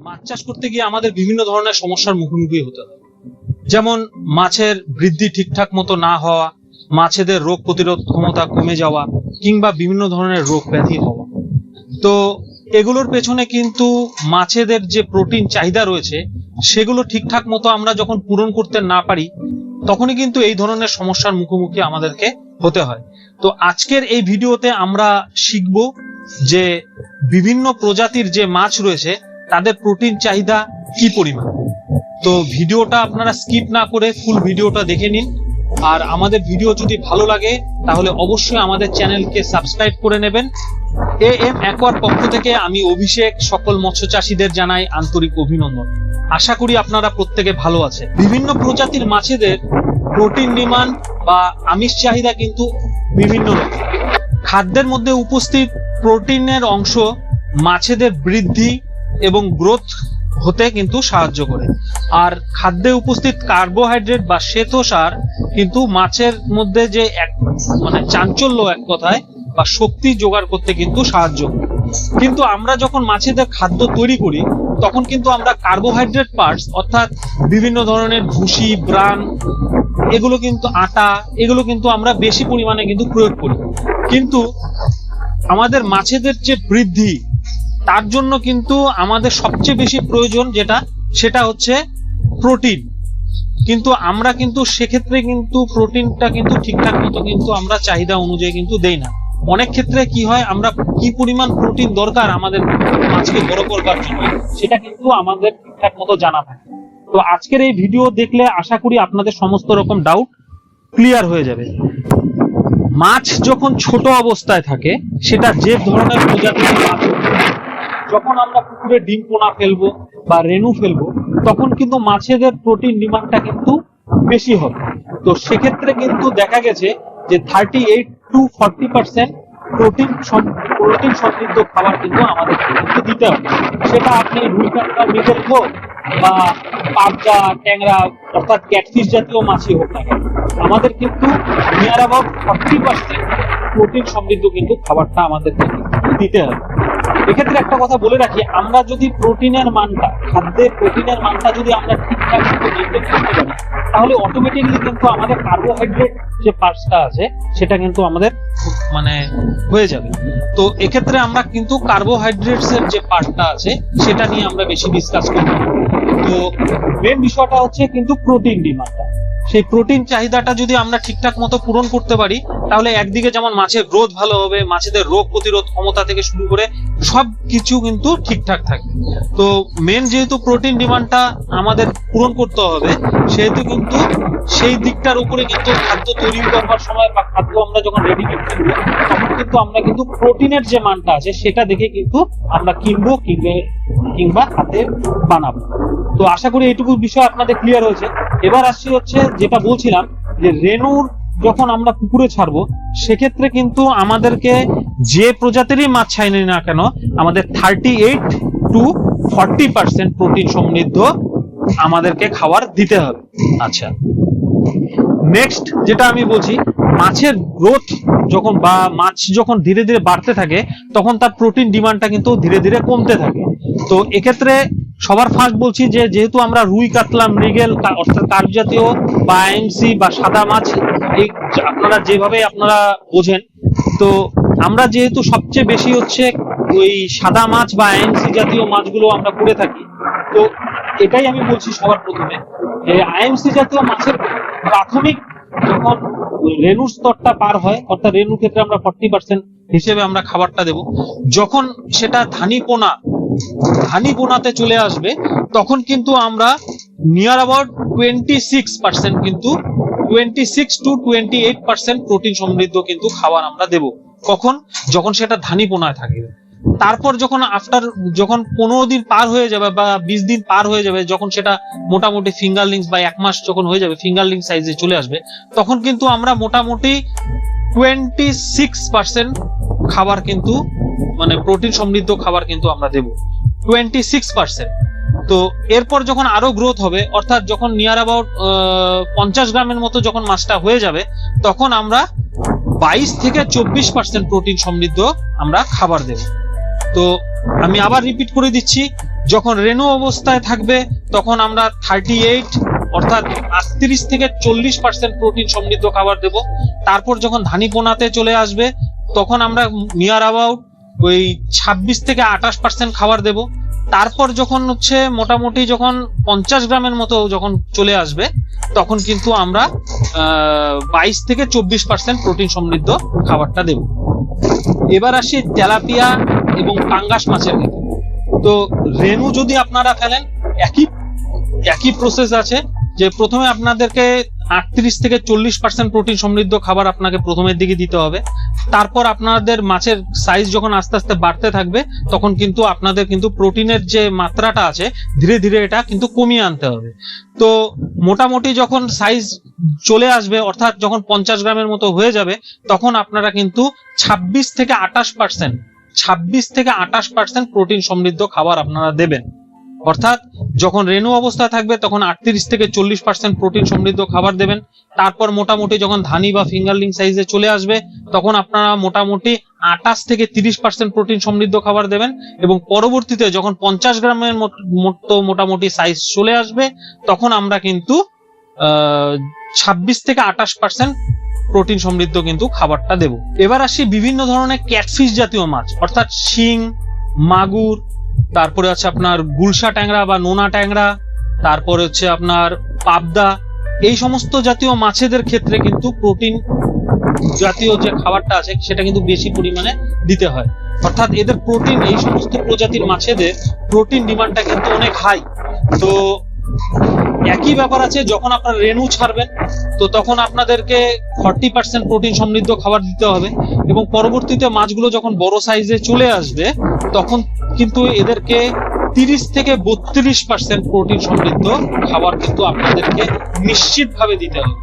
মাছ চাষ করতে গিয়ে আমাদের বিভিন্ন ধরনের সমস্যার মুখোমুখি হতে হয়। যেমন মাছের বৃদ্ধি ঠিকঠাক মতো না হওয়া, মাছেদের রোগ প্রতিরোধ ক্ষমতা কমে যাওয়া, কিংবা বিভিন্ন ধরনের রোগ ব্যাধি হওয়া। তো এগুলোর পেছনে কিন্তু মাছেদের যে প্রোটিন চাহিদা রয়েছে সেগুলো ঠিকঠাক মতো আমরা যখন পূরণ করতে না পারি তখনই কিন্তু এই ধরনের সমস্যার মুখোমুখি আমাদেরকে হতে হয়। তো আজকের এই ভিডিওতে আমরা শিখব যে বিভিন্ন প্রজাতির যে মাছ রয়েছে তাদের প্রোটিন চাহিদা কি পরিমাণ। তো ভিডিওটা আপনারা স্কিপ না করে ফুল ভিডিওটা দেখে নিন। আর আমাদের ভিডিও যদি ভালো লাগে তাহলে অবশ্যই আমাদের চ্যানেলকে সাবস্ক্রাইব করে নেবেন। AM অ্যাকোয়ার পক্ষ থেকে আমি অভিষেক সকল মৎস্য চাষীদের জানাই আন্তরিক অভিনন্দন। আশা করি আপনারা প্রত্যেকে ভালো আছেন। বিভিন্ন প্রজাতির মাছেদের প্রোটিন ডিমান্ড বা আমিষ চাহিদা কিন্তু বিভিন্ন রকম। খাদ্যের মধ্যে উপস্থিত প্রোটিনের অংশ মাছেদের বৃদ্ধি এবং গ্রোথ হতে কিন্তু সাহায্য করে। আর খাদ্যে উপস্থিত কার্বোহাইড্রেট বা শ্বেতসার কিন্তু মাছের মধ্যে যে চাঞ্চল্য এক কথায় বা শক্তি জোগাড় করতে কিন্তু সাহায্য করে। কিন্তু আমরা যখন মাছেদের খাদ্য তৈরি করি তখন কিন্তু আমরা কার্বোহাইড্রেট পার্টস অর্থাৎ বিভিন্ন ধরনের ভুসি, ব্রান, এগুলো কিন্তু আটা, এগুলো কিন্তু আমরা বেশি পরিমাণে কিন্তু প্রয়োগ করি। কিন্তু আমাদের মাছেদের যে বৃদ্ধি তার জন্য কিন্তু আমাদের সবচেয়ে বেশি প্রয়োজন সেটা হচ্ছে প্রোটিন। কিন্তু আমরা কিন্তু সেক্ষেত্রে কিন্তু প্রোটিনটা কিন্তু ঠিকঠাক মতো কিন্তু আমরা চাহিদা অনুযায়ী কিন্তু দেই না। অনেক ক্ষেত্রে কি হয়, আমরা কি পরিমাণ প্রোটিন দরকার আমাদের মাছকে বড় করবার জন্য সেটা কিন্তু আমাদের ঠিকঠাক মতো জানা থাকে। তো আজকের এই ভিডিও দেখলে আশা করি আপনাদের সমস্ত রকম ডাউট ক্লিয়ার হয়ে যাবে। মাছ যখন ছোট অবস্থায় থাকে সেটা যে ধরনের প্রজাতির মাছ, যখন আমরা পুকুরে ডিম পোনা ফেলবো বা রেণু ফেলবো তখন কিন্তু মাছেদের প্রোটিন ডিমান্ডটা কিন্তু বেশি হবে। তো সেক্ষেত্রে কিন্তু দেখা গেছে যে 38 to 40% প্রোটিন সমৃদ্ধ খাবার কিন্তু আমাদের দিতে হবে। সেটা আপনি রুই কাতলা, মৃগেল হোক বা পাবদা, ট্যাংরা অর্থাৎ ক্যাটফিশ জাতীয় মাছই হোক না কেন, আমাদের কিন্তু নিয়ার অ্যাবাউট 40% প্রোটিন সমৃদ্ধ কিন্তু খাবারটা আমাদেরকে দিতে হবে। এক্ষেত্রে একটা কথা বলে রাখি, আমরা যদি প্রোটিনের মানটা, খাদ্যের প্রোটিনের মানটা যদি আমরা ঠিকঠাক মতো মেনটেন করতে পারি তাহলে অটোমেটিকলি কিন্তু আমাদের কার্বোহাইড্রেট যে পার্টসটা আছে সেটা কিন্তু আমাদের হয়ে যাবে। তো এক্ষেত্রে আমরা কিন্তু কার্বোহাইড্রেটস এর যে পার্টটা আছে সেটা নিয়ে আমরা বেশি ডিসকাস করব। তো মেন বিষয়টা হচ্ছে কিন্তু প্রোটিন ডিমান্ডটা। সেই প্রোটিন চাহিদাটা যদি আমরা ঠিকঠাক মতো পূরণ করতে পারি তাহলে একদিকে যেমন মাছের গ্রোথ ভালো হবে, মাছেদের রোগ প্রতিরোধ ক্ষমতা থেকে শুরু করে সবকিছু কিন্তু ঠিকঠাক থাকবে। তো মেন যেহেতু প্রোটিন ডিমান্ডটা আমাদের পূরণ করতে হবে সেহেতু কিন্তু সেই দিকটার উপরে কিন্তু খাদ্য তৈরি করবার সময় বা খাদ্য আমরা যখন রেডিমেড কিনবো তখন কিন্তু আমরা কিন্তু প্রোটিনের যে মানটা আছে সেটা দেখে কিন্তু আমরা কিনবো কিংবা হাতে বানাবো। তো আশা করি এইটুকু বিষয় আপনাদের ক্লিয়ার হয়েছে। এবার আসছি হচ্ছে যেটা বলছিলাম যে রেণুর যখন আমরা পুকুরে ছাড়বো সেক্ষেত্রে কিন্তু আমাদেরকে যে প্রজাতিরই মাছ ছাড়ি না কেন আমাদের 38 to 40% প্রোটিন সমৃদ্ধ আমাদেরকে খাবার দিতে হবে। আচ্ছা, নেক্সট যেটা আমি বলছি, মাছের গ্রোথ যখন বা মাছ যখন ধীরে ধীরে বাড়তে থাকে তখন তার প্রোটিন ডিমান্ডটা কিন্তু ধীরে ধীরে কমতে থাকে। তো এক্ষেত্রে সবার ফার্স্ট বলছি যে যেহেতু আমরা রুই কাতলা, মৃগেল অর্থাৎ কার্প জাতীয় বা আইএমসি বা সাদা মাছ, এই আপনারা যেভাবে আপনারা বোঝেন, তো আমরা যেহেতু সবচেয়ে বেশি হচ্ছে ওই সাদা মাছ বা আইএমসি জাতীয় মাছগুলো আমরা করে থাকি। তো এটাই আমি বলছি সবার প্রথমে যে আইএমসি জাতীয় মাছের প্রাথমিক যখন রেণুর স্তরটা পার হয়, অর্থাৎ রেণুর ক্ষেত্রে আমরা 40% হিসেবে আমরা খাবারটা দেব। যখন সেটা ধানি পোনাতে চলে আসবে তখন কিন্তু আমরা নিয়ার অ্যাবাউট 26% কিন্তু 26 to 28% প্রোটিন সমৃদ্ধ কিন্তু খাবার আমরা দেব। কখন? যখন সেটা ধানি পোনায় থাকবে। তারপর যখন 15 দিন পার হয়ে যাবে বা 20 দিন পার হয়ে যাবে, যখন সেটা মোটামুটি ফিঙ্গারলিংস বা 1 মাস যখন হয়ে যাবে, ফিঙ্গারলিং সাইজে চলে আসবে, তখন কিন্তু আমরা মোটামুটি 26% খাবার কিন্তু প্রোটিন সমৃদ্ধ খাবার কিন্তু আমরা দেব 26%। তো এরপর যখন আরো গ্রোথ হবে, অর্থাৎ যখন নিয়ার অ্যাবাউট 50 গ্রামের মতো যখন মাছটা হয়ে যাবে তখন আমরা 22 থেকে 24% প্রোটিন সমৃদ্ধ আমরা খাবার দেব। তো আমি আবার রিপিট করে দিচ্ছি যখন রেনু অবস্থায় থাকবে তখন আমরা 38 অর্থাৎ 38 থেকে 40% প্রোটিন সমৃদ্ধ খাবার দেব। তারপর যখন ধানি পোনাতে চলে আসবে তখন আমরা নিয়ার অ্যাবাউট ওই 26 থেকে 28% খাবার দেব। তারপর যখন হচ্ছে মোটামুটি যখন 50 গ্রামের মতো যখন চলে আসবে তখন কিন্তু আমরা 22 থেকে 24% প্রোটিন সমৃদ্ধ খাবারটা দেব। এবার আসি তেলাপিয়া এবং পাঙ্গাস মাছের ক্ষেত্রে। তো রেনু যদি আপনারা ফেলেন একই প্রসেস আছে, যে প্রথমে আপনাদেরকে 38 থেকে 40% প্রোটিন সমৃদ্ধ খাবার আপনাকে প্রথমের দিকে দিতে হবে। তারপর আপনাদের মাছের সাইজ যখন আস্তে আস্তে বাড়তে থাকবে তখন কিন্তু আপনাদের কিন্তু প্রোটিনের যে মাত্রাটা আছে ধীরে ধীরে এটা কিন্তু কমিয়ে আনতে হবে। তো মোটামুটি যখন সাইজ চলে আসবে অর্থাৎ যখন 50 গ্রামের মতো হয়ে যাবে তখন আপনারা কিন্তু 26 থেকে 28% প্রোটিন সমৃদ্ধ খাবার আপনারা দেবেন। অর্থাৎ যখন রেনু অবস্থা থাকবে তখন 38 থেকে 40% প্রোটিন সমৃদ্ধ খাবার দেবেন। তারপর মোটামুটি যখন ধানি বা ফিঙ্গারলিং সাইজে চলে আসবে তখন আপনারা মোটামুটি 28 থেকে 30% প্রোটিন সমৃদ্ধ খাবার দেবেন। এবং পরবর্তীতে যখন 50 গ্রামের মতো মোটামুটি সাইজ চলে আসবে তখন আমরা কিন্তু 26 থেকে 28% প্রোটিন সমৃদ্ধ কিন্তু খাবারটা দেব। এবার আসি বিভিন্ন ধরনের ক্যাটফিশ জাতীয় মাছ, অর্থাৎ শিং, মাগুর, তারপরে হচ্ছে আপনার গুলশা ট্যাংরা বা নোনা ট্যাংরা, তারপরে হচ্ছে আপনার পাবদা, এই সমস্ত জাতীয় মাছেদের ক্ষেত্রে কিন্তু প্রোটিন জাতীয় যে খাবারটা আছে সেটা কিন্তু বেশি পরিমাণে দিতে হয়। অর্থাৎ এদের প্রোটিন, এই সমস্ত প্রজাতির মাছেদের প্রোটিন ডিমান্ডটা কিন্তু অনেক হাই। তো একই ব্যাপার আছে, যখন আপনারা রেনু ছাড়বেন তো তখন আপনাদেরকে 40% প্রোটিন সমৃদ্ধ খাবার দিতে হবে। এবং পরবর্তীতে মাছগুলো যখন বড় সাইজে চলে আসবে তখন কিন্তু এদেরকে 30 থেকে 32% প্রোটিন সমৃদ্ধ খাবার কিন্তু আপনাদেরকে নিশ্চিতভাবে দিতে হবে।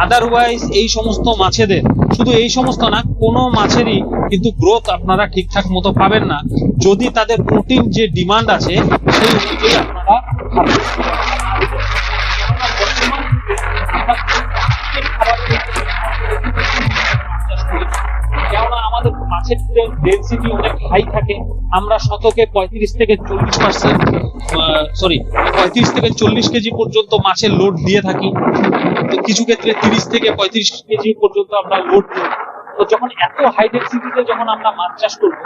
আদারওয়াইজ এই সমস্ত মাছেদের, শুধু এই সমস্ত না, কোনো মাছেরই কিন্তু গ্রোথ আপনারা ঠিকঠাক মতো পাবেন না যদি তাদের প্রোটিন যে ডিমান্ড আছে সেই অনুযায়ী আপনারা খাবেন। কেননা আমাদের মাছের ডেনসিটি অনেক হাই থাকে, আমরা শতকে 35 থেকে 40 কেজি পর্যন্ত মাছের লোড দিয়ে থাকি। তো কিছু ক্ষেত্রে 30 থেকে 35 কেজি পর্যন্ত আমরা লোড দিই। তো যখন এত হাই ডেনসিটিতে যখন আমরা মাছ চাষ করব,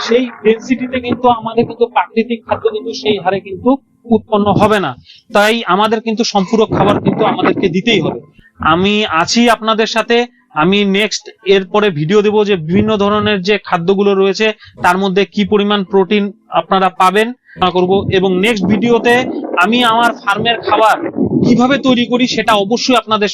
সেই ডেনসিটিতে কিন্তু আমাদের কিন্তু প্রাকৃতিক খাদ্য কিন্তু সেই হারে কিন্তু উৎপন্ন হবে না। তাই আমাদের কিন্তু সম্পূরক খাবার কিন্তু আমাদেরকে দিতেই হবে। আমি আছি আপনাদের সাথে, আমি নেক্সট এরপরে ভিডিও দেব যে বিভিন্ন ধরনের যে খাদ্যগুলো রয়েছে তার মধ্যে কি পরিমাণ প্রোটিন আপনারা পাবেন করব। এবং নেক্সট ভিডিওতে আমি আমার ফার্মের খাবার কিভাবে তৈরি করি সেটা অবশ্যই আপনাদের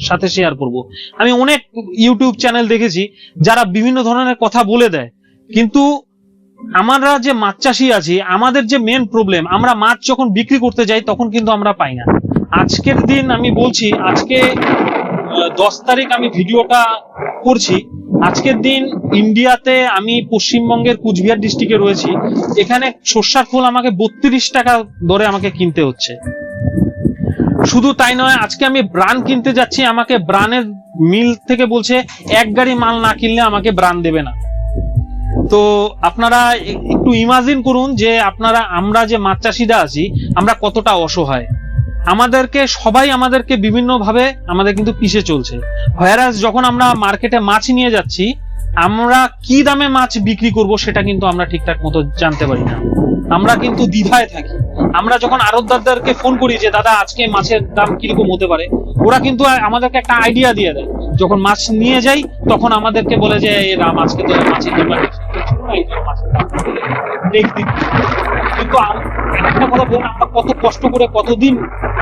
সাথে শেয়ার করব। আমি অনেক ইউটিউব চ্যানেল দেখেছি যারা বিভিন্ন ধরনের কথা বলে দেয়, কিন্তু আমরা যে মাছ চাষি আছি, আমাদের যে মেন প্রবলেম, আমরা মাছ যখন বিক্রি করতে যাই তখন কিন্তু আমরা পাই না। আজকের দিন আমি বলছি, আজকে 10 তারিখ আমি ভিডিওটা করছি। আজকের দিন ইন্ডিয়াতে আমি পশ্চিমবঙ্গের কুচবিহার ডিস্ট্রিক্টে রয়েছি, এখানে সর্ষার ফুল আমাকে 32 টাকা দরে আমাকে কিনতে হচ্ছে। শুধু তাই নয়, আজকে আমি ব্রান কিনতে যাচ্ছি, আমাকে ব্রানের মিল থেকে বলছে এক গাড়ি মাল না কিনলে আমাকে ব্রান দেবে না। তো আপনারা একটু ইমাজিন করুন যে আমরা যে মাছ চাষিরা আছি আমরা কতটা অসহায়। আমাদেরকে বিভিন্ন ভাবে আমাদের কিন্তু পিছে চলছে। হোয়ারাস যখন আমরা মার্কেটে মাছ নিয়ে যাচ্ছি, আমরা কি দামে মাছ বিক্রি করব সেটা কিন্তু আমরা ঠিকঠাক মতো জানতে পারি না, আমরা কিন্তু দ্বিধায় থাকি। আমরা যখন আড়তদারদেরকে ফোন করি যে দাদা আজকে মাছের দাম কিরকম হতে পারে, ওরা কিন্তু আমাদেরকে একটা আইডিয়া দিয়ে দেয়। যখন মাছ নিয়ে যাই তখন আমাদেরকে বলে যে এই দাম আজকে তো মাছের ডিমান্ড, কিন্তু একটা কথা বলুন, আমরা কত কষ্ট করে কতদিন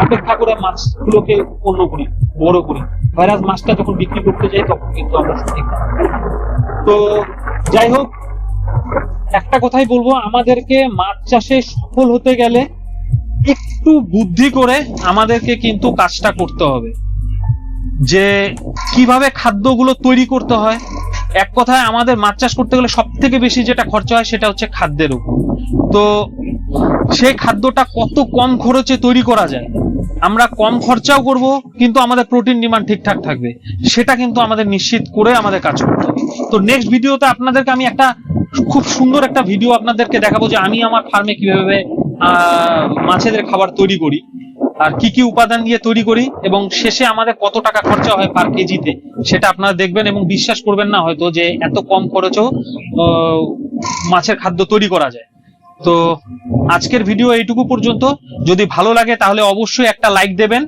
অপেক্ষা করে মাছগুলোকে উৎপন্ন করি, বড় করি, ভাইরাস মাছটা যখন বিক্রি করতে যাই তখন কিন্তু আমরা সঠিক। তো যাই হোক, একটা কথাই বলবো, আমাদেরকে মাছ চাষে সফল হতে গেলে একটু বুদ্ধি করে আমাদেরকে কিন্তু কাজটা করতে হবে, যে কিভাবে খাদ্যগুলো তৈরি করতে হয়। এক কথায় আমাদের মাছ চাষ করতে গেলে সব থেকে বেশি যেটা খরচা হয় সেটা হচ্ছে খাদ্যের উপর। তো সেই খাদ্যটা কত কম খরচে তৈরি করা যায়, আমরা কম খরচাও করব কিন্তু আমাদের প্রোটিন ডিমান্ড ঠিকঠাক থাকবে, সেটা কিন্তু আমাদের নিশ্চিত করে আমাদের কাজ করতে হবে। তো নেক্সট ভিডিওতে আপনাদেরকে আমি একটা খুব সুন্দর একটা ভিডিও আপনাদেরকে দেখাবো যে আমি আমার ফার্মে কিভাবে মাছেদের খাবার তৈরি করি আর কি কি উপাদান দিয়ে তৈরি করি এবং শেষে আমাদের কত টাকা খরচা হয় পার কেজিতে, সেটা আপনারা দেখবেন এবং বিশ্বাস করবেন না হয়তো যে এত কম খরচেও মাছের খাদ্য তৈরি করা যায়। তো আজকের ভিডিও এইটুকু পর্যন্ত। যদি ভালো লাগে তাহলে অবশ্যই একটা লাইক দেবেন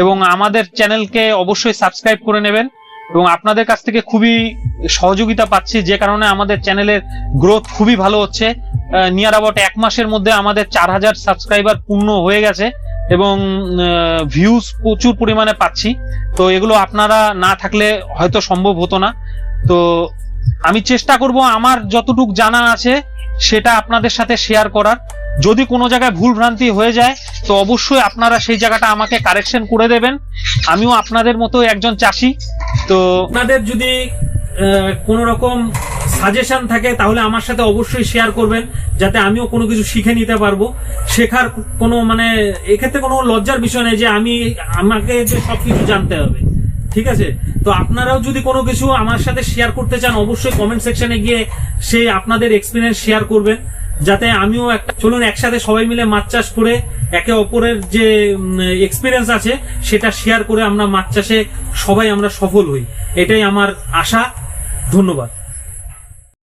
এবং আমাদের চ্যানেলকে অবশ্যই সাবস্ক্রাইব করে নেবেন। এবং আপনাদের কাছ থেকে খুবই সহযোগিতা পাচ্ছি, যে কারণে আমাদের চ্যানেলের গ্রোথ খুবই ভালো হচ্ছে। নিয়ার অ্যাবাউট 1 মাসের মধ্যে আমাদের 4000 সাবস্ক্রাইবার পূর্ণ হয়ে গেছে এবং ভিউজ প্রচুর পরিমাণে পাচ্ছি। তো এগুলো আপনারা না থাকলে হয়তো সম্ভব হতো না। তো আমি চেষ্টা করব আমার যতটুকু জানা আছে সেটা আপনাদের সাথে শেয়ার করার। যদি কোনো জায়গায় ভুল ভ্রান্তি হয়ে যায় তো অবশ্যই আপনারা সেই জায়গাটা আমাকে কারেকশন করে দেবেন। আমিও আপনাদের মতো একজন চাষি। তো আপনাদের যদি কোনো রকম সাজেশন থাকে তাহলে আমার সাথে অবশ্যই শেয়ার করবেন, যাতে আমিও কোনো কিছু শিখে নিতে পারবো। শেখার কোনো মানে এক্ষেত্রে কোনো লজ্জার বিষয় নেই যে আমাকে যে সবকিছু জানতে হবে, ঠিক আছে? তো আপনারাও যদি কোনো কিছু আমার সাথে শেয়ার করতে চান অবশ্যই কমেন্ট সেকশনে গিয়ে সেই আপনাদের এক্সপিরিয়েন্স শেয়ার করবেন, যাতে আমিও চলুন একসাথে সবাই মিলে মাছ চাষ করে একে অপরের যে এক্সপিরিয়েন্স আছে সেটা শেয়ার করে আমরা মাছ চাষে সবাই আমরা সফল হই। এটাই আমার আশা। ধন্যবাদ।